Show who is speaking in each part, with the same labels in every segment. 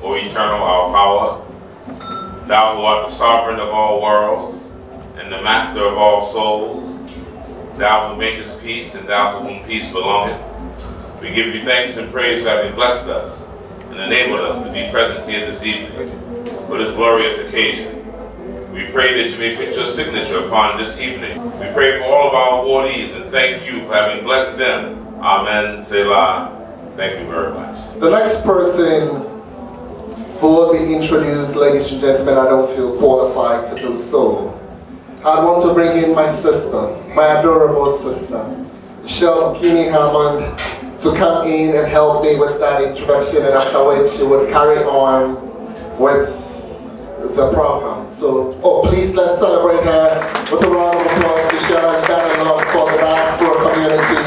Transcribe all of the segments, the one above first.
Speaker 1: O eternal, our power, thou who art the sovereign of all worlds, and the master of all souls, thou who makest peace, and thou to whom peace belongeth, we give you thanks and praise for having blessed us and enabled us to be present here this evening for this glorious occasion. We pray that you may put your signature upon this evening. We pray for all of our awardees and thank you for having blessed them. Amen. Selah. Thank you very much.
Speaker 2: The next person who will be introduced, ladies and gentlemen, I don't feel qualified to do so. I want to bring in my sister, my adorable sister, Michelle Kinney Hammond, to come in and help me with that introduction, and after which she would carry on with the program. So, please let's celebrate her with a round of applause. Michelle has done a lot for the Diaspora community,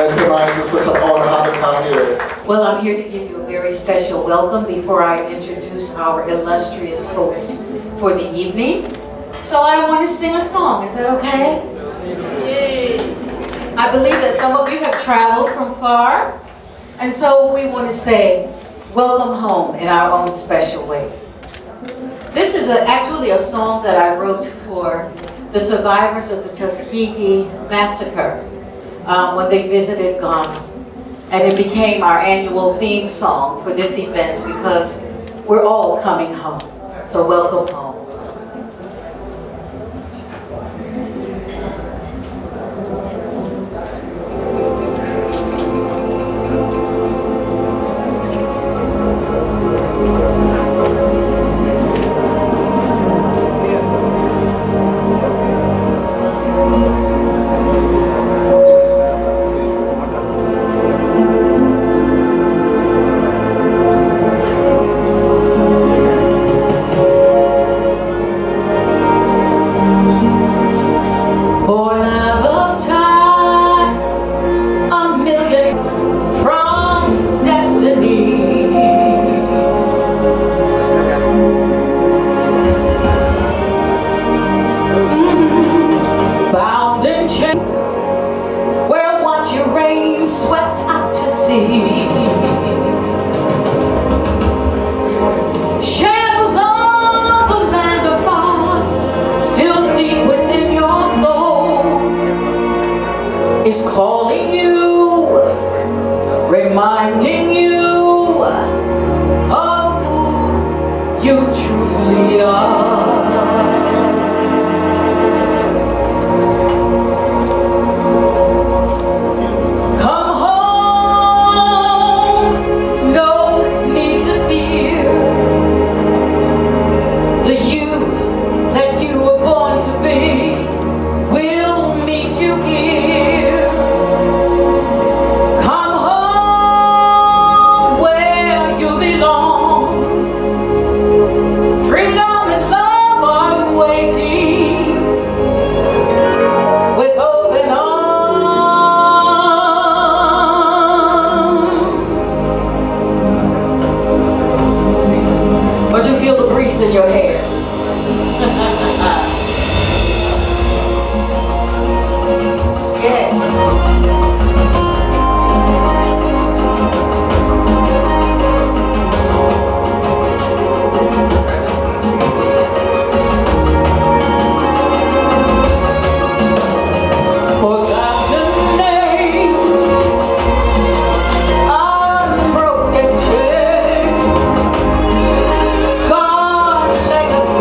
Speaker 2: and tonight is such an honor having her here.
Speaker 3: Well, I'm here to give you a very special welcome before I introduce our illustrious host for the evening. So I want to sing a song. Is that okay? I believe that some of you have traveled from far, and so we want to say, welcome home in our own special way. This is actually a song that I wrote for the survivors of the Tuskegee Massacre when they visited Ghana. And it became our annual theme song for this event because we're all coming home. So welcome home.
Speaker 4: Is calling you, reminding you of who you truly are. Come home, no need to fear. The you that you were born to be will meet you here. In your hair. Yeah. Legacy.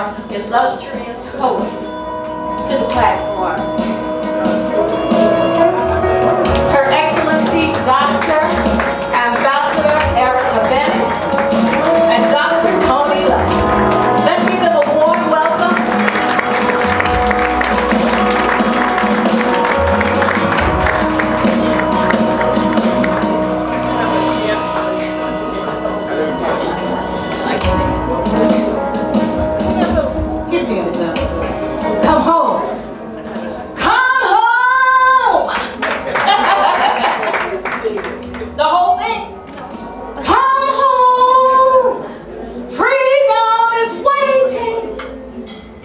Speaker 3: our illustrious host to the platform. Her Excellency Dr. Ambassador Erica Bennett and Dr. Tony Love. Let's give them a warm welcome.
Speaker 4: Give me another. Come home.
Speaker 3: Come home! The whole thing. Come home! Freedom is waiting.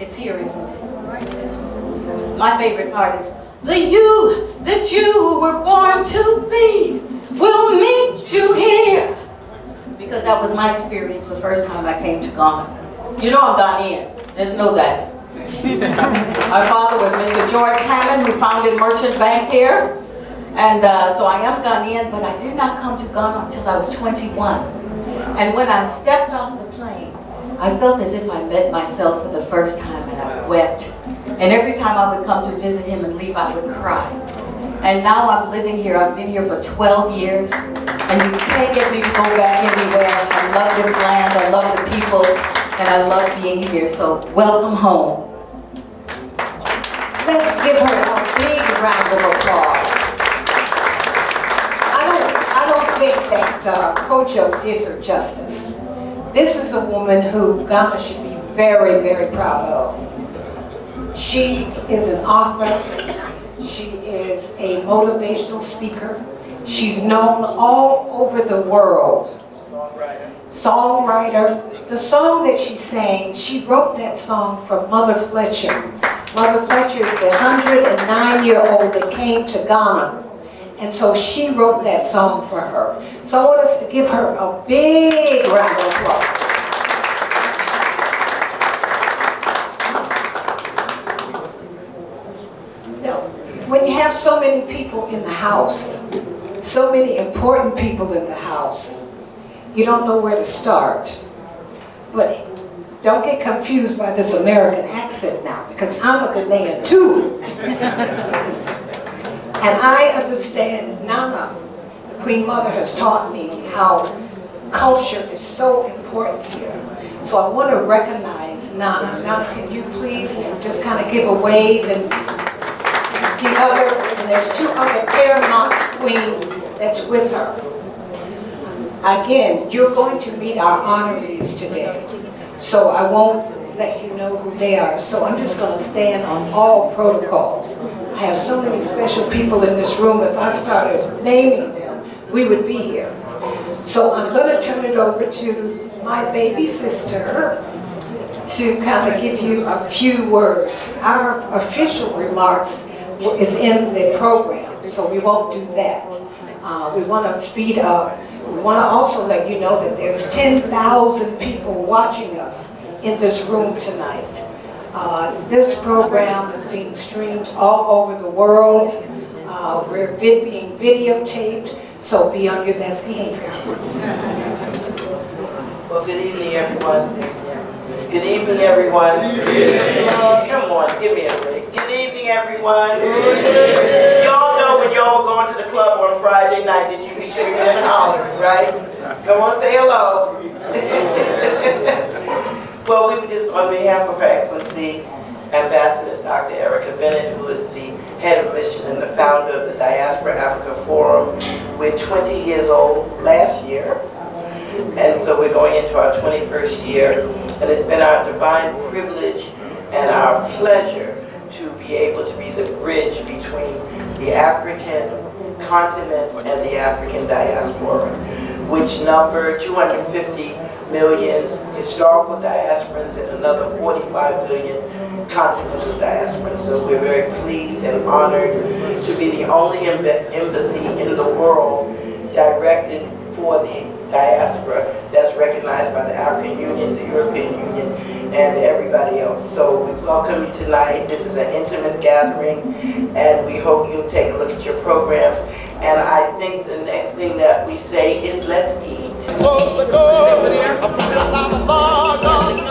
Speaker 3: It's here, isn't it? My favorite part is the you that you were born to be will meet you here. Because that was my experience the first time I came to Ghana. You know I'm Ghanaian. There's no that. My father was Mr. George Hammond, who founded Merchant Bank here. And so I am Ghanaian, but I did not come to Ghana until I was 21. And when I stepped off the plane, I felt as if I met myself for the first time, and I wept. And every time I would come to visit him and leave, I would cry. And now I'm living here. I've been here for 12 years, and you can't get me to go back anywhere. I love this land, I love the people, and I love being here. So welcome home.
Speaker 4: Let's give her a big round of applause. I don't think that Kojo did her justice. This is a woman who Ghana should be very, very proud of. She is an author. She is a motivational speaker. She's known all over the world. Songwriter. The song that she sang, she wrote that song for Mother Fletcher. Mother Fletcher is the 109-year-old that came to Ghana. And so she wrote that song for her. So I want us to give her a big round of applause. Now, when you have so many people in the house, so many important people in the house, you don't know where to start. But don't get confused by this American accent now, because I'm a Ghanaian too. And I understand Nana, the Queen Mother, has taught me how culture is so important here. So I want to recognize Nana. Nana, can you please just kind of give a wave? And there's two other paramount queens that's with her. Again, you're going to meet our honorees today. So I won't let you know who they are. So I'm just going to stand on all protocols. I have so many special people in this room. If I started naming them, we would be here. So I'm going to turn it over to my baby sister to kind of give you a few words. Our official remarks is in the program, so we won't do that. We want to speed up. We want to also let you know that there's 10,000 people watching us in this room tonight. This program is being streamed all over the world. We're being videotaped, so be on your best behavior.
Speaker 5: Well, good evening, everyone. Good evening, everyone. Come on, give me a break. Good evening, everyone. Y'all know when y'all were going to the club on Friday night that you should have been hollering, right? Come on, say hello. Well, we just, on behalf of Her Excellency Ambassador Dr. Erica Bennett, who is the head of mission and the founder of the Diaspora Africa Forum. We're 20 years old last year, and so we're going into our 21st year, and it's been our divine privilege and our pleasure to be able to be the bridge between the African continent and the African diaspora, which number 250 million historical diasporans and another 45 million continental diasporans. So we're very pleased and honored to be the only embassy in the world directed for the diaspora that's recognized by the African Union, the European Union, and everybody else. So we welcome you tonight. This is an intimate gathering, and we hope you'll take a look at your programs. And I think the next thing that we say is let's eat.
Speaker 2: Close the door. I put it on the Lord on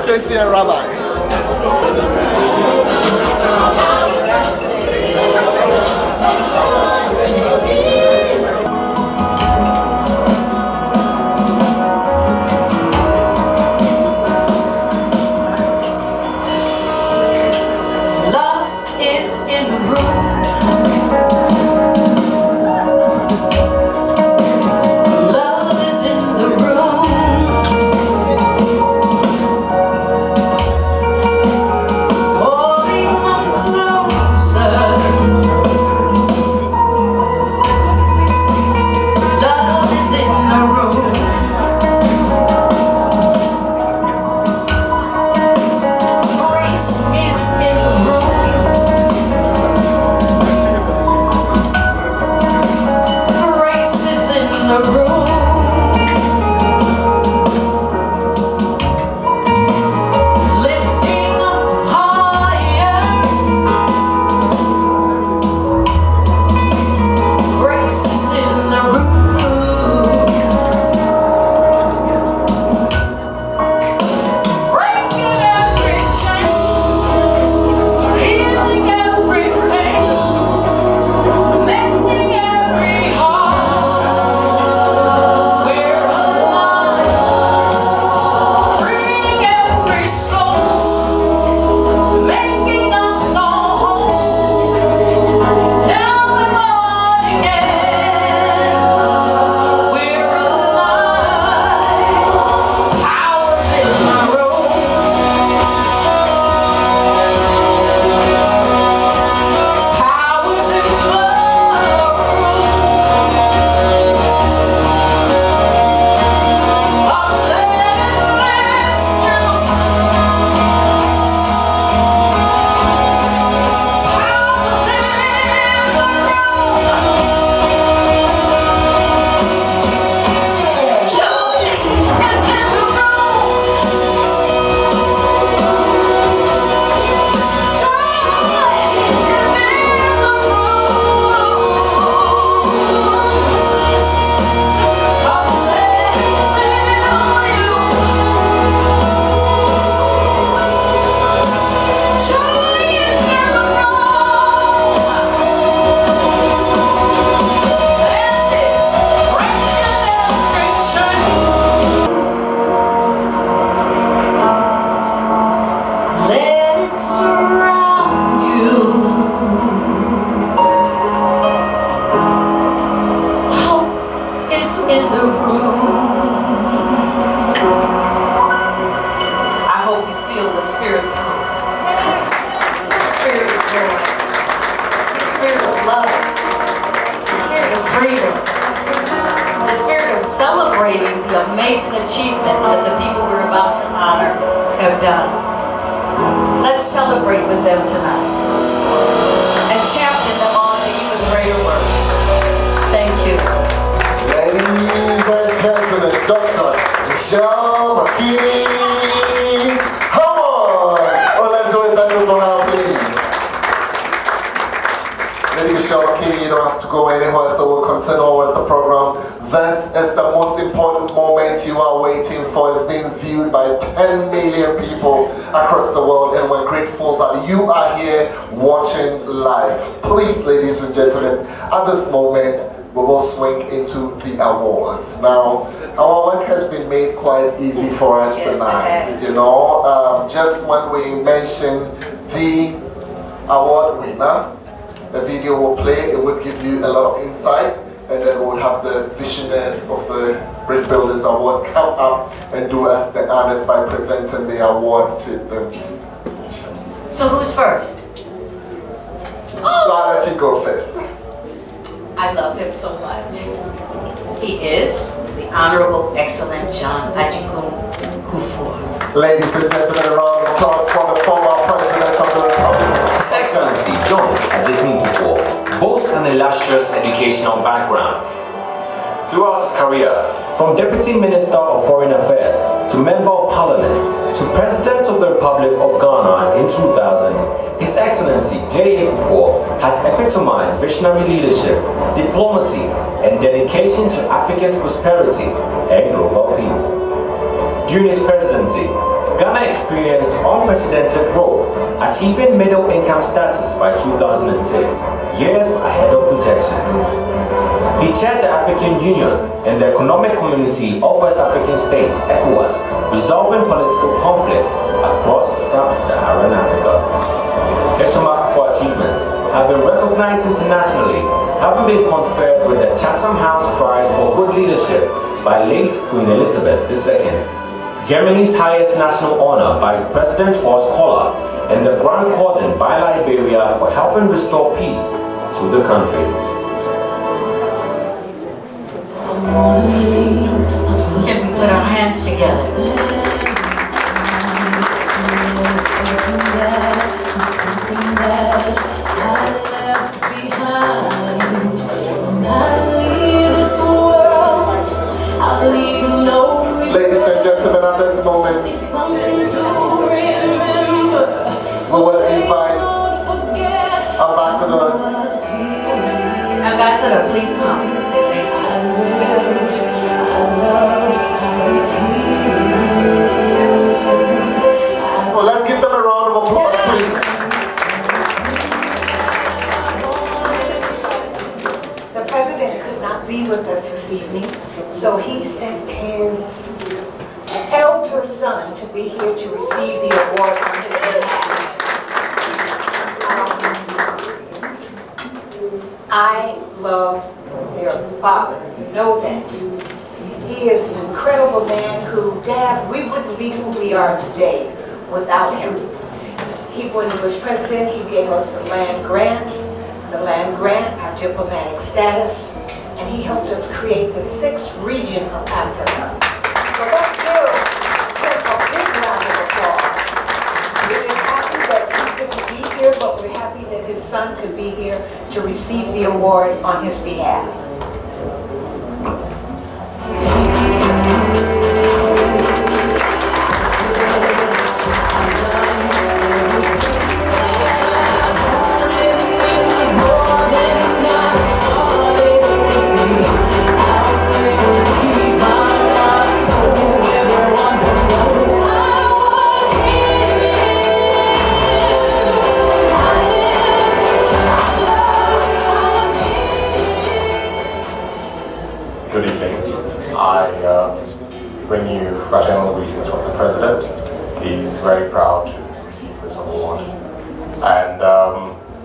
Speaker 2: Casey and Rabbi.
Speaker 3: Love is in the room. Love is in the room. Pulling us closer. Love is in the room. Grace is in the room. Grace is in the room. Lifting us higher. Grace is in the room. Breaking every chain. Healing every pain. Mending every heart. We're alive. Freeing every soul. Making us all whole. Now we're born again. We're alive. Power's in my room. Power's in the room. I'll let it lift you. Power's in the room. Joy is in the room. Let it surround you. Hope is in the room. I hope you feel the spirit of hope, the spirit of joy, the spirit of love, the spirit of freedom, the spirit of celebrating the amazing achievements that the people we're about to honor have done. Let's celebrate with them tonight and champion them on to even greater works. Thank you.
Speaker 2: Ladies and gentlemen, Dr. Michelle McKinney. Come on! Oh, let's do it better for her, please. Lady Michelle McKinney, you don't have have to go anywhere, so we'll continue with the program. This is the most important moment you are waiting for. It's being viewed by 10 million people across the world, and we're grateful that you are here watching live. Please, ladies and gentlemen, at this moment, we will swing into the awards. Now, our work has been made quite easy for us tonight. You know, just when we mention the award winner, the video will play, it will give you a lot of insight, and then we'll have the visionaries of the Bridge Builders Award come up and do us the honors by presenting the award to them.
Speaker 3: So who's first?
Speaker 2: So I'll let you go first.
Speaker 3: I love him so much. He is the Honorable Excellent John Ajikun Kufuor.
Speaker 2: Ladies and gentlemen, a round of applause for the former President of the Republic.
Speaker 6: His Excellency John Ajikun Kufuor boasts an illustrious educational background. Throughout his career, from Deputy Minister of Foreign Affairs to Member of Parliament to President of the Republic of Ghana in 2000, His Excellency J.A. Kufuor has epitomized visionary leadership, diplomacy, and dedication to Africa's prosperity and global peace. During his presidency, Ghana experienced unprecedented growth, achieving middle-income status by 2006, years ahead of projections. He chaired the African Union and the Economic Community of West African States, ECOWAS, resolving political conflicts across sub-Saharan Africa. His remarkable achievements have been recognized internationally, having been conferred with the Chatham House Prize for Good Leadership by late Queen Elizabeth II, Germany's highest national honor by President Horst Kohler, and the Grand Cordon by Liberia for helping restore peace to the country.
Speaker 3: Can we put our hands together?
Speaker 2: Ladies and gentlemen, at this moment, we will invite
Speaker 3: Ambassador, please come.
Speaker 2: Well, let's give them a round of applause, please.
Speaker 4: The president could not be with us this evening, so he sent his elder son to be here to receive the award on his behalf. I love your father, you know that. He is an incredible man who, DAF, we wouldn't be who we are today without him. When he was president, he gave us the land grant, our diplomatic status, and he helped us create the 6th region of Africa. So let's give him a big round of applause. We're just happy that he couldn't be here, but we're happy that his son could be here to receive the award on his behalf.
Speaker 7: Good evening. I bring you fraternal greetings from the President. He's very proud to receive this award. And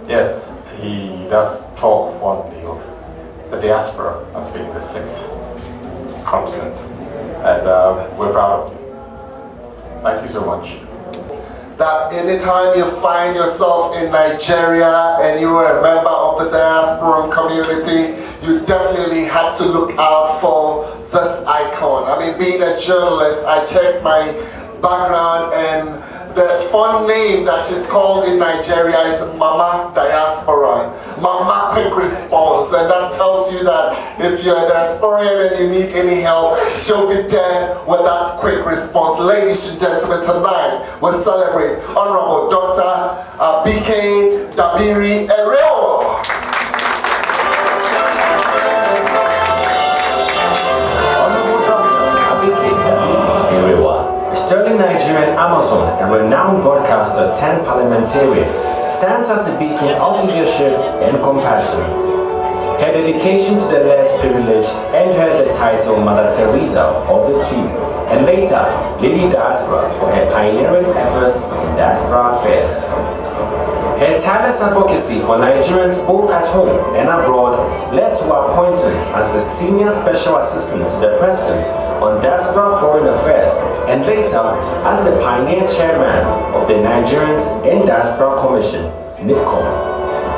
Speaker 7: yes, he does talk fondly of the diaspora as being the 6th continent. And we're proud of him. Thank you so much.
Speaker 2: That anytime you find yourself in Nigeria and you are a member of the diaspora community, you definitely have to look out for this icon. I mean, being a journalist, I checked my background, and the fun name that she's called in Nigeria is Mama Diaspora, Mama Quick Response, and that tells you that if you're a diasporian and you need any help, she'll be there with that quick response. Ladies and gentlemen, tonight we celebrate Honorable Dr. BK Dabiri Ereo.
Speaker 6: Nigerian Amazon and renowned broadcaster turned parliamentarian, stands as a beacon of leadership and compassion. Her dedication to the less privileged earned her the title Mother Teresa of the Two, and later Lady Diaspora for her pioneering efforts in diaspora affairs. Her tireless advocacy for Nigerians both at home and abroad led to her appointment as the Senior Special Assistant to the President on Diaspora Foreign Affairs, and later as the pioneer chairman of the Nigerians in Diaspora Commission, NIDCOM.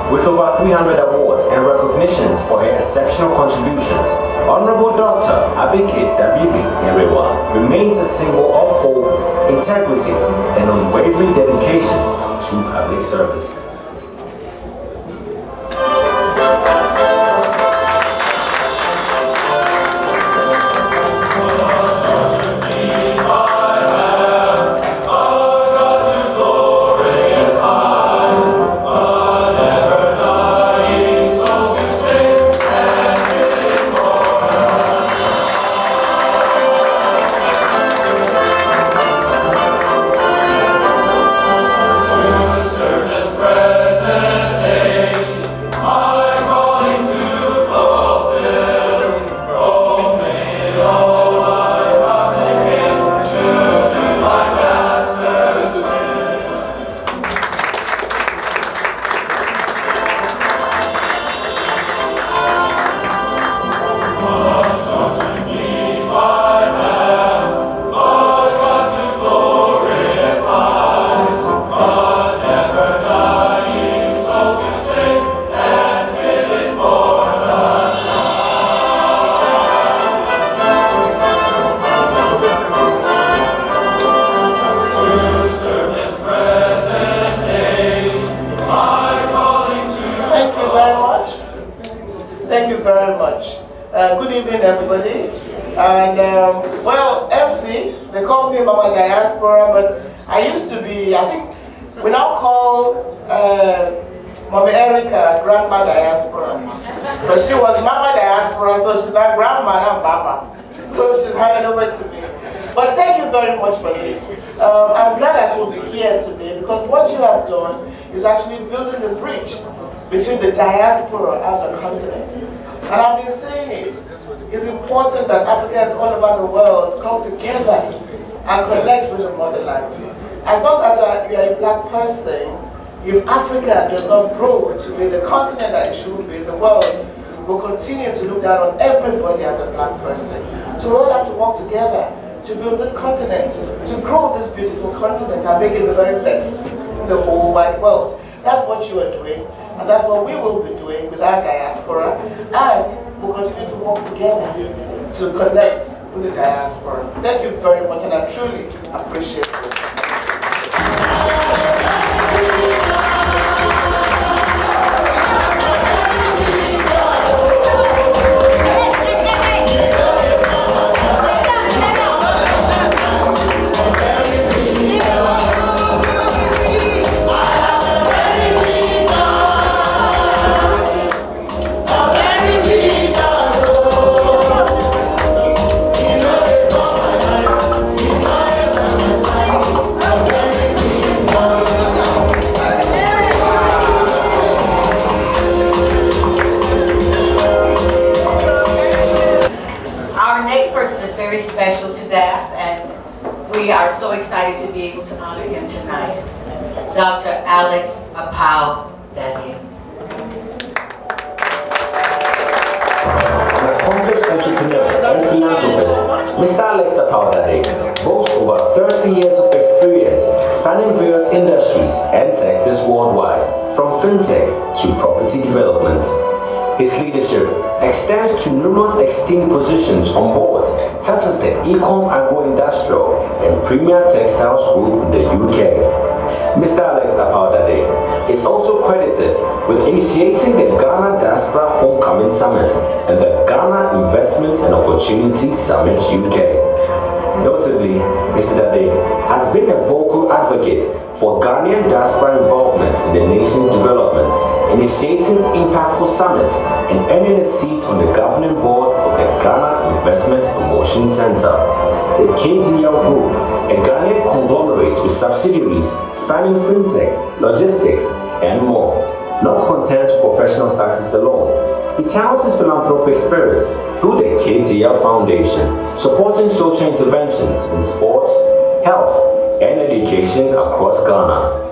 Speaker 6: With over 300 awards and recognitions for her exceptional contributions, Honorable Dr. Abike Dabibi Erewa remains a symbol of hope, integrity, and unwavering dedication to public service.
Speaker 5: Thank you very much. Good evening, everybody. And well, MC, they call me Mama Diaspora, but I used to be, I think, we now call Mama Erica Grandma Diaspora. But she was Mama Diaspora, so she's not Grandma, not Mama. So she's handed over to me. But thank you very much for this. I'm glad I will be here today because what you have done is actually building the bridge between the diaspora and the continent. And I've been saying it, it's important that Africans all over the world come together and connect with the motherland. As long as you are a black person, if Africa does not grow to be the continent that it should be, the world will continue to look down on everybody as a black person. So we all have to work together to build this continent, to grow this beautiful continent and make it the very best in the whole wide world. That's what you are doing, and that's what we will be doing with our diaspora, and we'll continue to work together to connect with the diaspora. Thank you very much, and I truly appreciate this.
Speaker 3: Very special to DAF, and we are so excited to be able to honor him tonight. Dr. Alex Apau Dade.
Speaker 6: An accomplished entrepreneur and philanthropist, Mr. Alex Apau Dade boasts over 30 years of experience spanning various industries and sectors worldwide, from fintech to property development. His leadership extends to numerous esteemed positions on boards such as the Ecom Agro-Industrial and Premier Textiles Group in the UK. Mr. Alex Apau Dade is also credited with initiating the Ghana Diaspora Homecoming Summit and the Ghana Investments and Opportunities Summit UK. Notably, Mr. Dade has been a vocal advocate for Ghanaian diaspora involvement in the nation's development, initiating impactful summits and earning a seat on the governing board of the Ghana Investment Promotion Center. the KTL Group, a Ghanaian conglomerate with subsidiaries spanning fintech, logistics, and more. Not content with professional success alone, he channels his philanthropic spirit through the KTL Foundation, supporting social interventions in sports, health, and education across Ghana.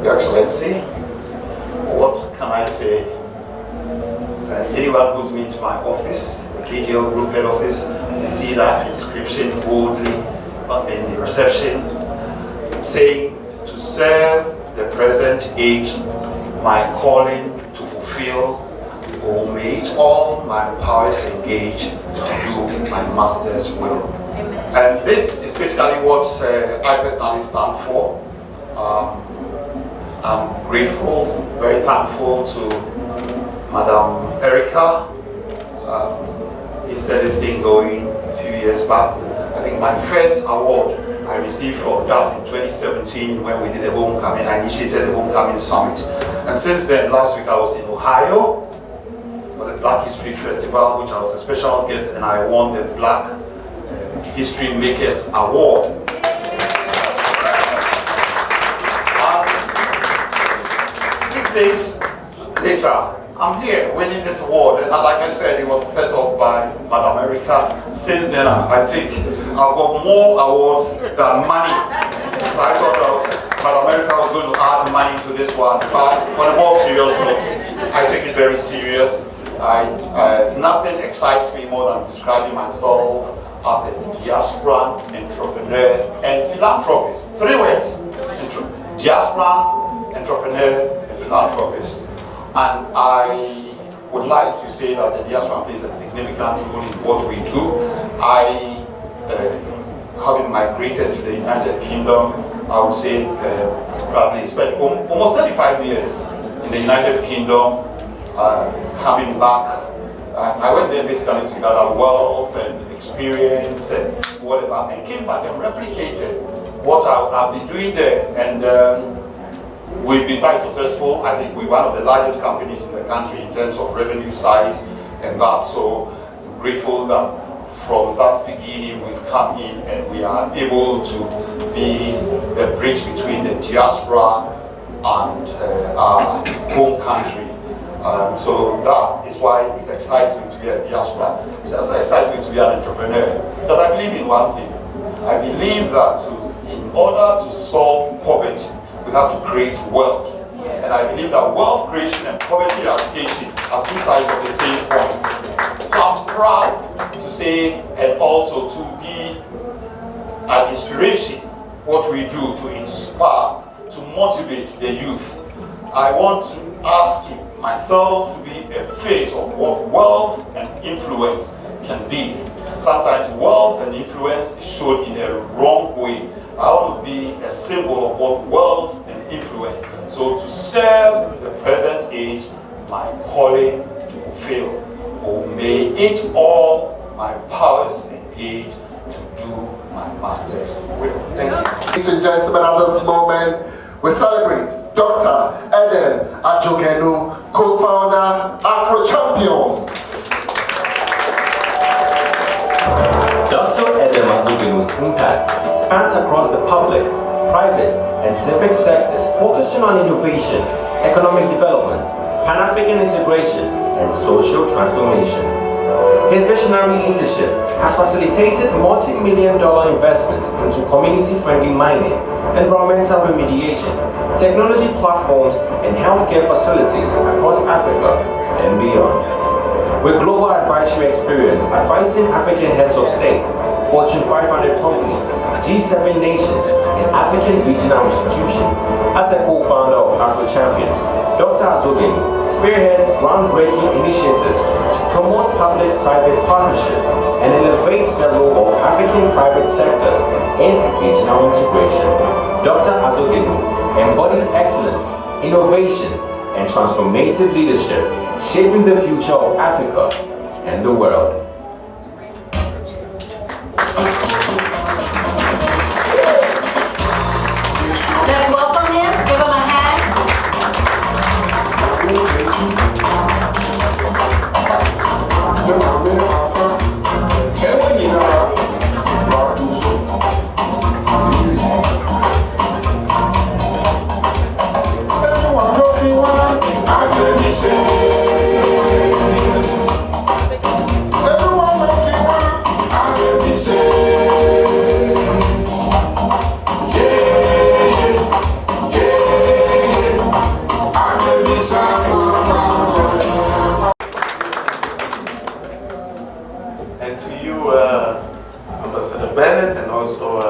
Speaker 8: Your Excellency. What can I say? Anyone who's been to my office, the KGL Group Head Office, you see that inscription boldly in the reception saying, to serve the present age, my calling to fulfill, or may it all my powers engage to do my master's will. And this is basically what I personally stand for. I'm grateful, very thankful to Madam Erica. He set this thing going a few years back. I think my first award I received from DAF in 2017 when we did the homecoming. I initiated the homecoming summit. And since then, last week I was in Ohio for the Black History Festival, which I was a special guest, and I won the Black History Makers Award. And 6 days later, I'm here winning this award, and like I said, it was set up by Madam America. Since then, I think I've got more awards than money. So I thought Madam America was going to add money to this one, but on a more serious note, I take it very serious. Nothing excites me more than describing myself as a diaspora entrepreneur and philanthropist. 3 words: diaspora, entrepreneur, and philanthropist. And I would like to say that the diaspora plays a significant role in what we do. Having migrated to the United Kingdom, I would say probably spent almost 35 years in the United Kingdom. Coming back, I went there basically to gather wealth and experience and whatever, and came back and replicated what I've been doing there. And we've been quite successful. I think we're one of the largest companies in the country in terms of revenue size and that. So I'm grateful that from that beginning we've come in and we are able to be a bridge between the diaspora and our home country. So that is why it excites me to be a diaspora. It also excites me to be an entrepreneur, because I believe in one thing. I believe that in order to solve poverty, we have to create wealth. And I believe that wealth creation and poverty eradication are 2 sides of the same coin. So I'm proud to say, and also to be an inspiration, what we do to inspire, to motivate the youth. I want to ask myself to be a face of what wealth and influence can be. Sometimes wealth and influence is shown in a wrong way. I want to be a symbol of what wealth and influence. So to serve the present age, my calling to fulfill. Oh, may it all my powers engage to do my master's will. Thank you.
Speaker 2: Ladies and gentlemen, at this moment, we celebrate Dr. Eden Ajogenu, co-founder Afro Champions.
Speaker 6: Dr. Azogin's impact spans across the public, private, and civic sectors, focusing on innovation, economic development, Pan-African integration, and social transformation. His visionary leadership has facilitated multi-million-dollar investments into community-friendly mining, environmental remediation, technology platforms, and healthcare facilities across Africa and beyond. With global advisory experience advising African heads of state, Fortune 500 companies, G7 nations, and African regional institutions. As a co-founder of Afro Champions, Dr. Azogin spearheads groundbreaking initiatives to promote public-private partnerships and elevate the role of African private sectors in regional integration. Dr. Azogin embodies excellence, innovation, and transformative leadership, shaping the future of Africa and the world.
Speaker 3: Let's welcome him. Give him a hand.
Speaker 9: And to you, Ambassador Bennett, and also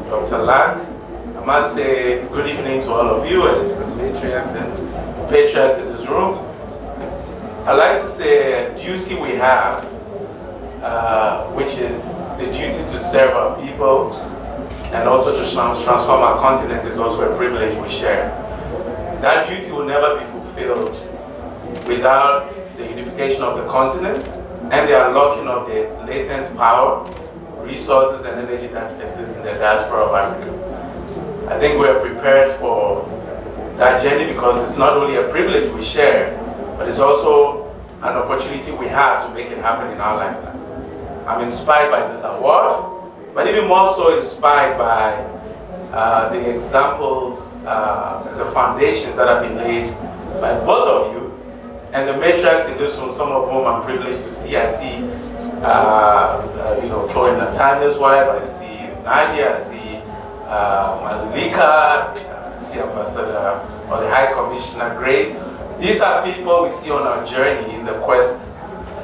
Speaker 9: Dr. Lack, I must say good evening to all of you and the matriarchs and patriarchs in this room. I'd like to say a duty we have, which is the duty to serve our people and also to transform our continent, is also a privilege we share. That duty will never be fulfilled without the unification of the continent and the unlocking of the latent power, resources, and energy that exists in the diaspora of Africa. I think we are prepared for that journey because it's not only a privilege we share, but it's also an opportunity we have to make it happen in our lifetime. I'm inspired by this award, but even more so inspired by the examples, the foundations that have been laid by both of you and the matriarchs in this room, some of whom I'm privileged to see. I see, Chloe Nathaniel's wife, I see Nadia, I see Malika, I see Ambassador or the High Commissioner Grace. These are people we see on our journey in the quest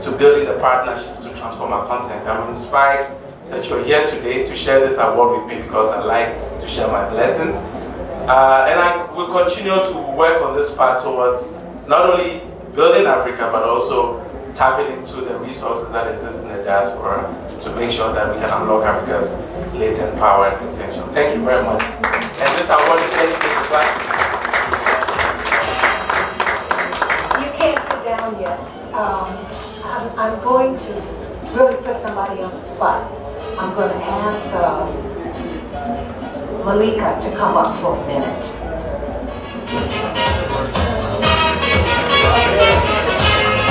Speaker 9: to building the partnerships to transform our continent. I'm inspired that you're here today to share this award with me because I like to share my blessings. And I will continue to work on this path towards not only building Africa, but also tapping into the resources that exist in the diaspora to make sure that we can unlock Africa's latent power and potential. Thank you very much. And this award is dedicated to Black people.
Speaker 4: You can't sit down yet. I'm going to really put somebody on the spot. I'm going to ask Malika to come up for a minute.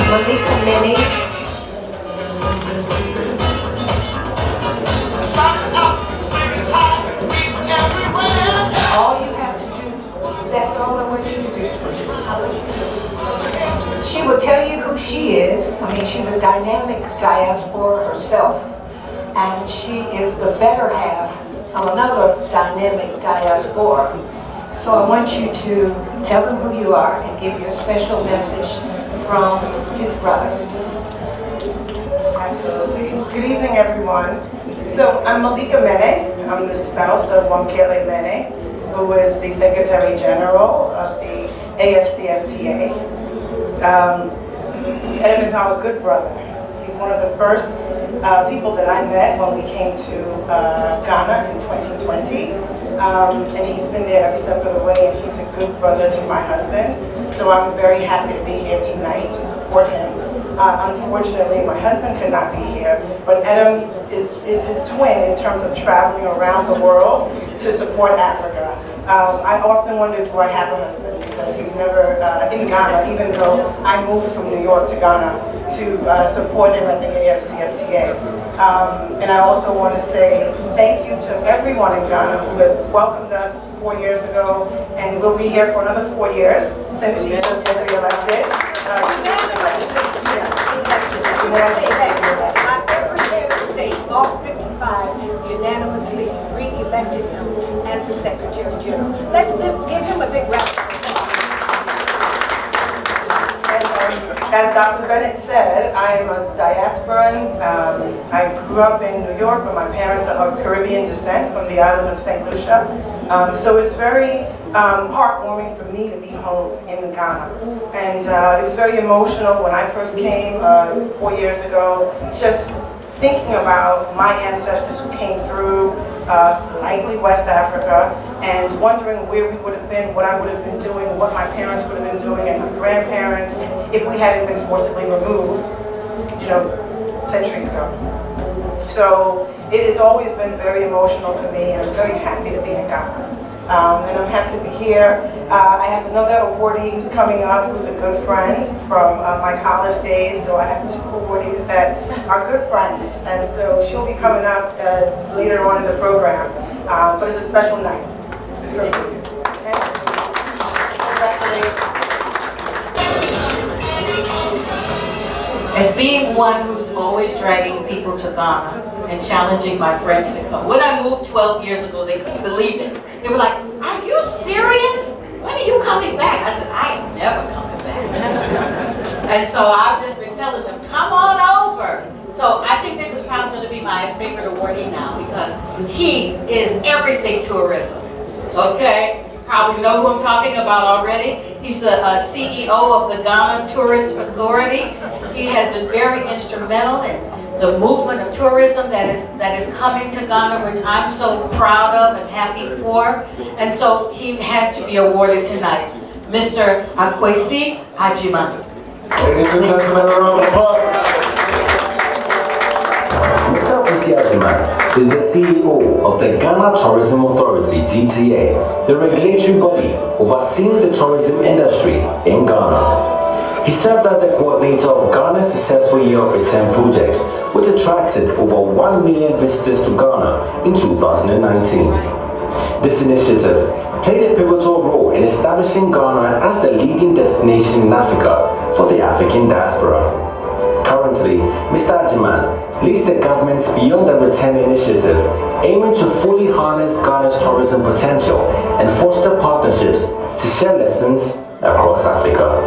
Speaker 4: Malika Mini. All you have to do, that's all I want you to do. She will tell you who she is. I mean, she's a dynamic diaspora herself, and she is the better half of another dynamic diaspora. So I want you to tell them who you are and give your special message from his brother.
Speaker 10: Absolutely. Good evening, everyone. So I'm Malika Mene. I'm the spouse of Wamkele Mene, who is the Secretary General of the AFCFTA. Adam is now a good brother. He's one of the first people that I met when we came to Ghana in 2020. And he's been there every step of the way, and he's a good brother to my husband. So I'm very happy to be here tonight to support him. Unfortunately, my husband could not be here, but Adam is his twin in terms of traveling around the world to support Africa. I often wonder, do I have a husband? Because he's never in Ghana, even though I moved from New York to Ghana to support him at the AFCFTA. And I also want to say thank you to everyone in Ghana who has welcomed us 4 years ago, and we'll be here for another 4 years since he was re-elected.
Speaker 11: Every head of state, all 55, unanimously re-elected him as the Secretary General. Let's give him a big round of applause.
Speaker 10: As Dr. Bennett said, I am a diasporan. I grew up in New York, but my parents are of Caribbean descent from the island of St. Lucia. So it's very heartwarming for me to be home in Ghana. And it was very emotional when I first came 4 years ago, just thinking about my ancestors who came through likely West Africa, and wondering where we would have been, what I would have been doing, what my parents would have been doing, and my grandparents, if we hadn't been forcibly removed, centuries ago. So it has always been very emotional for me, and I'm very happy to be in Ghana. And I'm happy to be here. I have another awardee who's coming up, who's a good friend from my college days. So I have 2 awardees that are good friends. And so she'll be coming up later on in the program. But it's a special night for me. Okay? Congratulations.
Speaker 3: As being one who's always dragging people to Ghana and challenging my friends to come. When I moved 12 years ago, they couldn't believe it. They were like, "Are you serious? When are you coming back?" I said, "I am never coming back." And so I've just been telling them, "Come on over." So I think this is probably going to be my favorite awardee now, because he is everything tourism. Okay? Probably know who I'm talking about already. He's the CEO of the Ghana Tourist Authority. He has been very instrumental in the movement of tourism that is coming to Ghana, which I'm so proud of and happy for. And so he has to be awarded tonight. Mr. Akwesi Ajiman.
Speaker 2: Ladies and gentlemen, a round of applause.
Speaker 6: Mr. Akwesi Ajiman is the CEO of the Ghana Tourism Authority, GTA, the regulatory body overseeing the tourism industry in Ghana. He served as the coordinator of Ghana's successful Year of Return project, which attracted over 1 million visitors to Ghana in 2019. This initiative played a pivotal role in establishing Ghana as the leading destination in Africa for the African diaspora. Currently, Mr. Ajiman leads the government's Beyond the Return initiative, aiming to fully harness Ghana's tourism potential and foster partnerships to share lessons across Africa.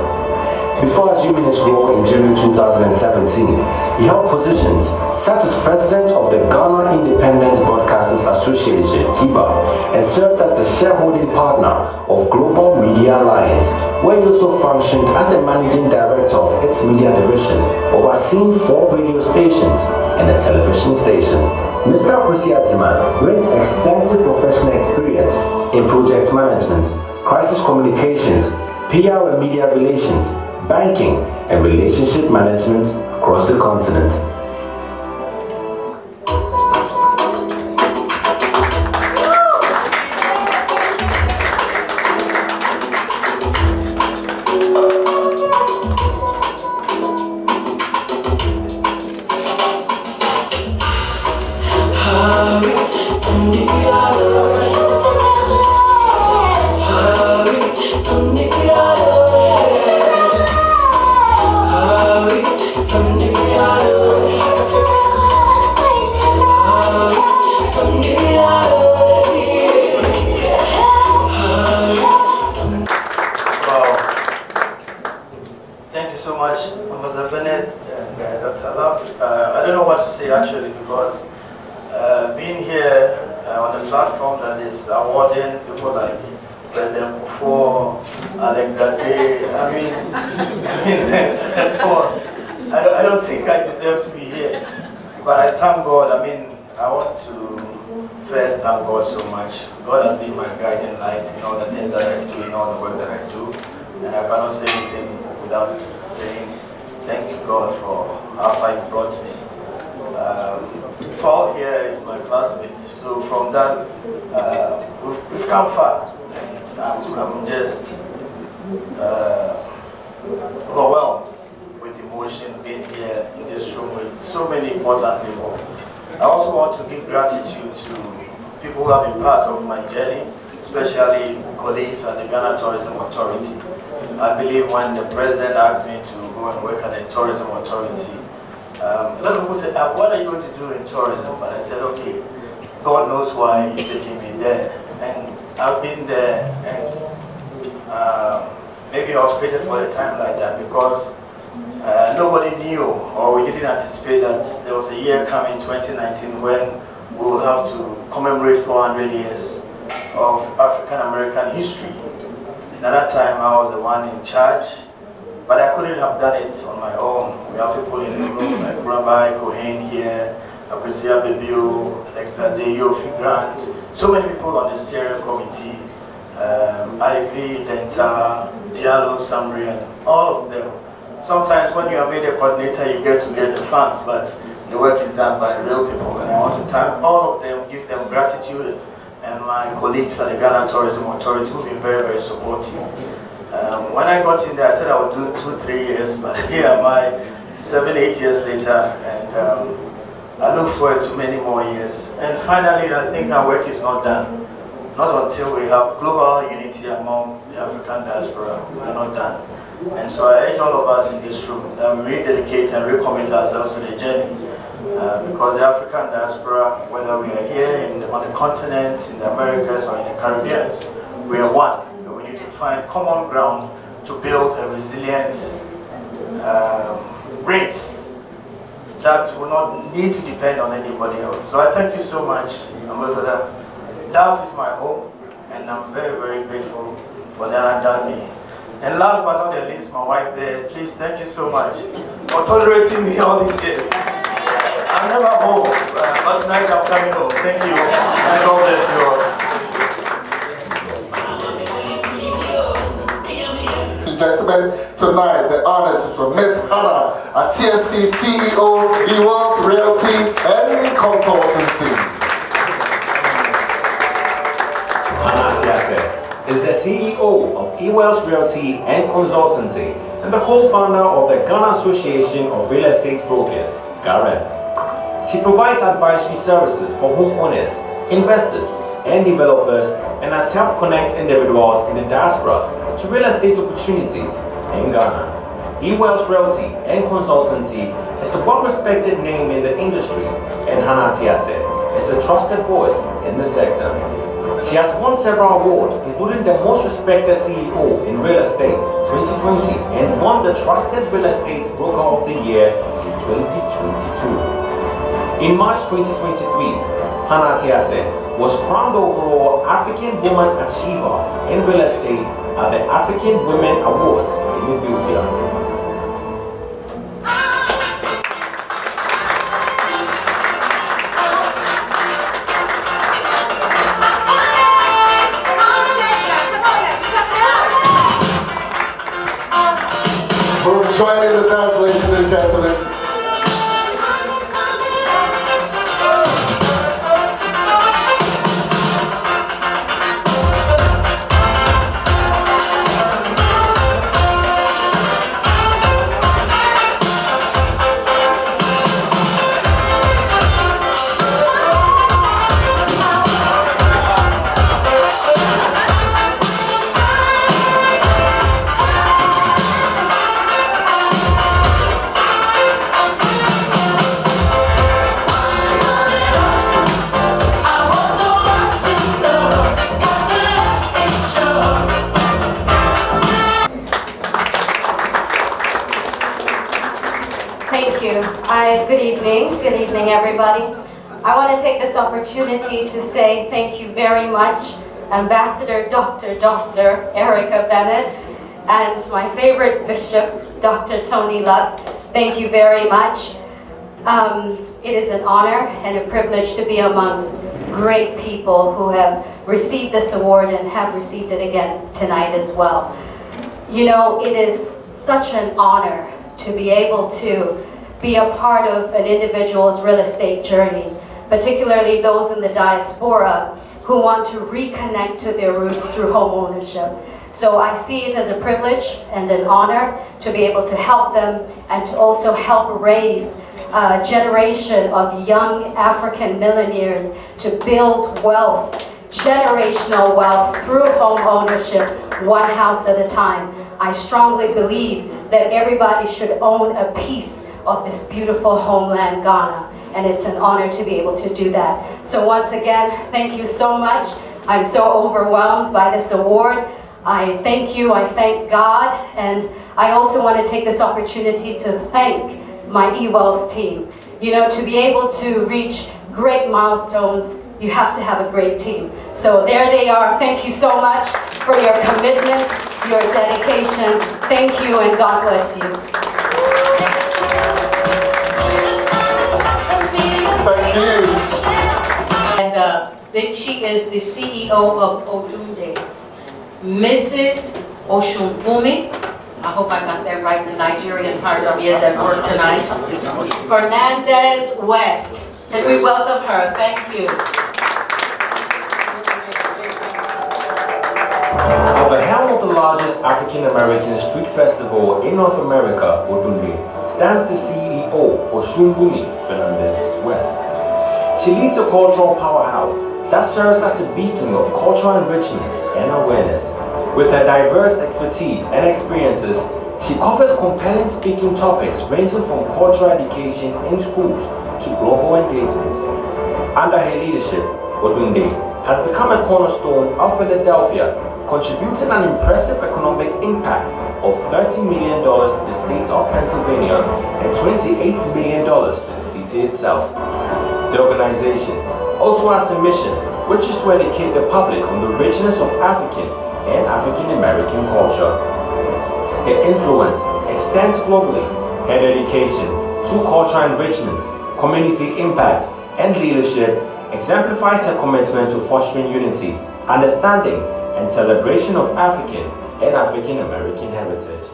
Speaker 6: Before assuming his role in June 2017, he held positions such as President of the Ghana Independent Broadcasters Association, GIBA, and served as the shareholding partner of Global Media Alliance, where he also functioned as a managing director of its media division, overseeing 4 radio stations and a television station. Mr. Akwesi Ajiman brings extensive professional experience in project management, crisis communications, PR and media relations, banking, and relationship management across the continent.
Speaker 9: Thank you so much, Ambassador Bennett and Dr. Alap. I don't know what to say actually, because being here on a platform that is awarding people like President Kufuor, Alexander, come on. I don't think I deserve to be here, but I thank God. I want to first thank God so much. God has been my guiding light in all the things that I do, in all the work that I do, and I cannot say anything without saying thank you, God, for how far you brought me. Paul here is my classmate, so from that, we've come far, and I'm just overwhelmed with emotion being here.
Speaker 12: so many important people. I also want to give gratitude to people who have been part of my journey, especially colleagues at the Ghana Tourism Authority. I believe when the president asked me to go and work at the Tourism Authority, a lot of people said, what are you going to do in tourism? But I said, okay, God knows why he's taking me there. And I've been there, and maybe I was created for a time like that because nobody knew, or we didn't anticipate that there was a year coming, 2019, when we will have to commemorate 400 years of African American history. And at that time, I was the one in charge, but I couldn't have done it on my own. We have people in the room like Rabbi Cohen here, Akwesi Abebio, Alexa Deyo, Grant, so many people on the steering committee, Ivy, Denta, Diallo, Samri, and all of them. Sometimes when you are made a coordinator, you get to get the funds, but the work is done by real people. And I want to thank all of them, give them gratitude, and my colleagues at the Ghana Tourism Authority who have been very, very supportive. When I got in there, I said I would do 2-3 years, but here am I, 7-8 years later, and I look forward to many more years. And finally, I think our work is not done. Not until we have global unity among the African diaspora, we're not done. And so I urge all of us in this room that we rededicate and recommit ourselves to the journey. Because the African diaspora, whether we are here on the continent, in the Americas or in the Caribbean, we are one. And we need to find common ground to build a resilient race that will not need to depend on anybody else. So I thank you so much, Ambassador. DAF is my home, and I'm very, very grateful for that done me. And last but not the least, my wife there, please thank you so much for tolerating me all these years. I'm never home, but tonight I'm coming home. Thank you, and God bless you all.
Speaker 2: Gentlemen, tonight the honors is for Miss Hannah, a TSC CEO, Ewell's Realty and Consultancy.
Speaker 6: Hannah Tiase is the CEO of Ewell's Realty and Consultancy and the co-founder of the Ghana Association of Real Estate Brokers, GAREB. She provides advisory services for homeowners, investors, and developers, and has helped connect individuals in the diaspora to real estate opportunities in Ghana. Ewell's Realty and Consultancy is a well-respected name in the industry, and Hannah Tiase is a trusted voice in the sector. She has won several awards, including the Most Respected CEO in Real Estate 2020 and won the Trusted Real Estate Broker of the Year in 2022. In March 2023, Hannah Tiase was crowned overall African Woman Achiever in Real Estate at the African Women Awards in Ethiopia.
Speaker 2: Who's joining the dance, ladies and gentlemen?
Speaker 13: Good evening everybody. I want to take this opportunity to say thank you very much, Ambassador Dr. Erica Bennett, and my favorite bishop, Dr. Tony Luck. Thank you very much. It is an honor and a privilege to be amongst great people who have received this award and have received it again tonight as well. You know, it is such an honor to be able to be a part of an individual's real estate journey, particularly those in the diaspora who want to reconnect to their roots through home ownership. So I see it as a privilege and an honor to be able to help them and to also help raise generation of young African millionaires to build wealth, generational wealth through home ownership, one house at a time. I strongly believe that everybody should own a piece of this beautiful homeland, Ghana, and it's an honor to be able to do that. So once again, thank you so much. I'm so overwhelmed by this award. I thank you, I thank God, and I also want to take this opportunity to thank my eWells team. You know, to be able to reach great milestones, you have to have a great team. So there they are. Thank you so much for your commitment, your dedication. Thank you, and God bless you.
Speaker 2: Thank you.
Speaker 3: And then she is the CEO of Odunde, Mrs. Oshunbumi. I hope I got that right. The Nigerian part of me is at work tonight. Fernandez West. And we welcome her. Thank you.
Speaker 6: At the helm of the largest African-American street festival in North America, Odunde, stands the CEO, Oshunbumi Fernandez West. She leads a cultural powerhouse that serves as a beacon of cultural enrichment and awareness. With her diverse expertise and experiences, she covers compelling speaking topics ranging from cultural education in schools to global engagement. Under her leadership, Odunde has become a cornerstone of Philadelphia, contributing an impressive economic impact of $30 million to the state of Pennsylvania and $28 million to the city itself. The organization also has a mission, which is to educate the public on the richness of African and African-American culture. Her influence extends globally. Her dedication to cultural enrichment, community impact, and leadership exemplifies her commitment to fostering unity, understanding, and celebration of African and African-American heritage.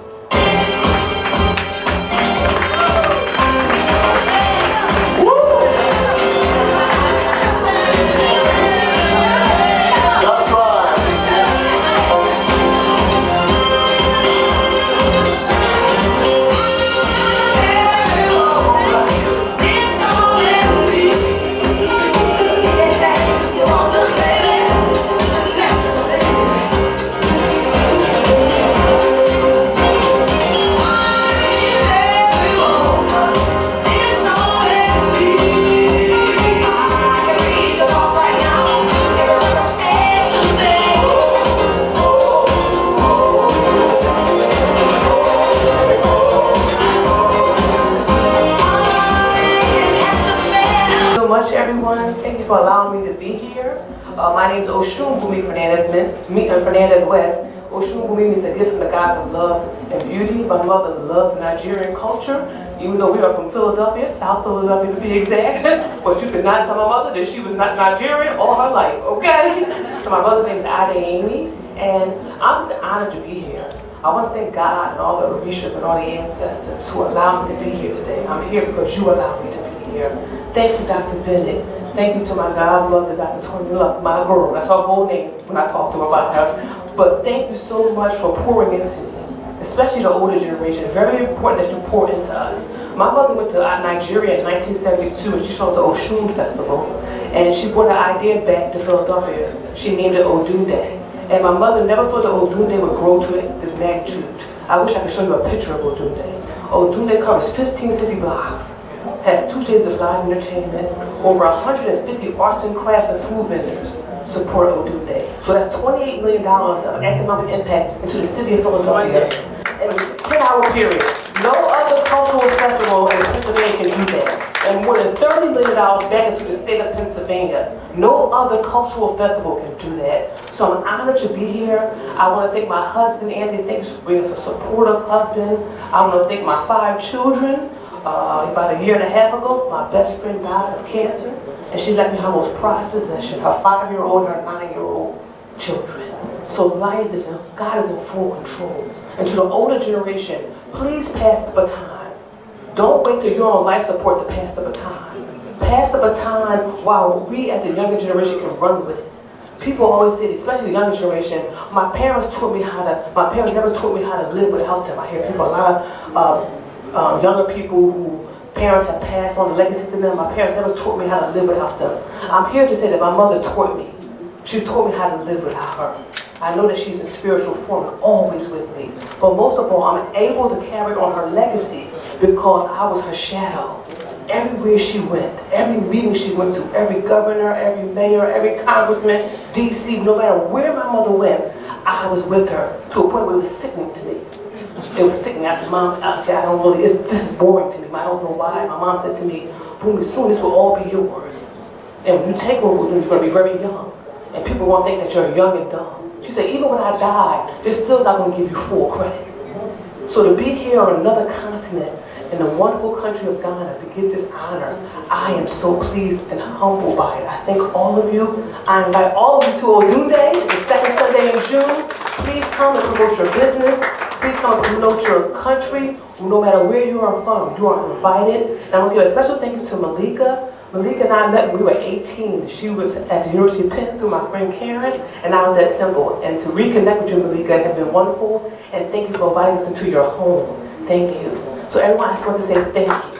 Speaker 14: Everyone, thank you for allowing me to be here. My name is Oshunbumi Fernandez West. Oshunbumi means a gift from the gods of love and beauty. My mother loved Nigerian culture, even though we are from Philadelphia, South Philadelphia to be exact. But you could not tell my mother that she was not Nigerian all her life, okay? So my mother's name is Ade, and I'm just honored to be here. I want to thank God and all the Orishas and all the ancestors who allowed me to be here today. I'm here because you allowed me to be here. Thank you, Dr. Bennett. Thank you to my godmother, Dr. Tony Luck, my girl. That's her whole name when I talk to her about her. But thank you so much for pouring into me, especially the older generation. It's very important that you pour into us. My mother went to Nigeria in 1972 and she showed the Oshun Festival. And she brought the idea back to Philadelphia. She named it Odunde. And my mother never thought that Odunde would grow to this magnitude. I wish I could show you a picture of Odunde. Odunde covers 15 city blocks, has 2 days of live entertainment, over 150 arts and crafts and food vendors support Odunde. So that's $28 million of economic impact into the city of Philadelphia in a 10-hour period. No other cultural festival in Pennsylvania can do that. And more than $30 million back into the state of Pennsylvania. No other cultural festival can do that. So I'm honored to be here. I want to thank my husband, Anthony. Thanks for being a supportive husband. I want to thank my 5 children. About a year and a half ago, my best friend died of cancer, and she left me her most prized possession, her 5-year-old and her 9-year-old children. So life is God is in full control. And to the older generation, please pass the baton. Don't wait till you're on life support to pass the baton. Pass the baton while we as the younger generation can run with it. People always say, especially the younger generation, my parents never taught me how to live without them. I hear people, a lot of younger people who parents have passed on the legacy to them. My parents never taught me how to live without them. I'm here to say that my mother taught me. She taught me how to live without her. I know that she's in spiritual form, always with me. But most of all, I'm able to carry on her legacy because I was her shadow. Everywhere she went, every meeting she went to, every governor, every mayor, every congressman, DC, no matter where my mother went, I was with her to a point where it was sickening to me. It was sickening. I said, Mom, I don't really, this is boring to me. I don't know why. My mom said to me, Boomy, soon this will all be yours. And when you take over, you're going to be very young. And people won't think that you're young and dumb. She said, even when I die, they're still not going to give you full credit. So to be here on another continent, in the wonderful country of Ghana, to get this honor, I am so pleased and humbled by it. I thank all of you. I invite all of you to Odun Day. It's the second Sunday in June. Please come and promote your business. Please come and promote your country. No matter where you are from, you are invited. And I want to give a special thank you to Malika. Malika and I met when we were 18. She was at the University of Penn through my friend Karen, and I was at Temple. And to reconnect with you, Malika, has been wonderful. And thank you for inviting us into your home. Thank you. So everyone, I just want to say thank you.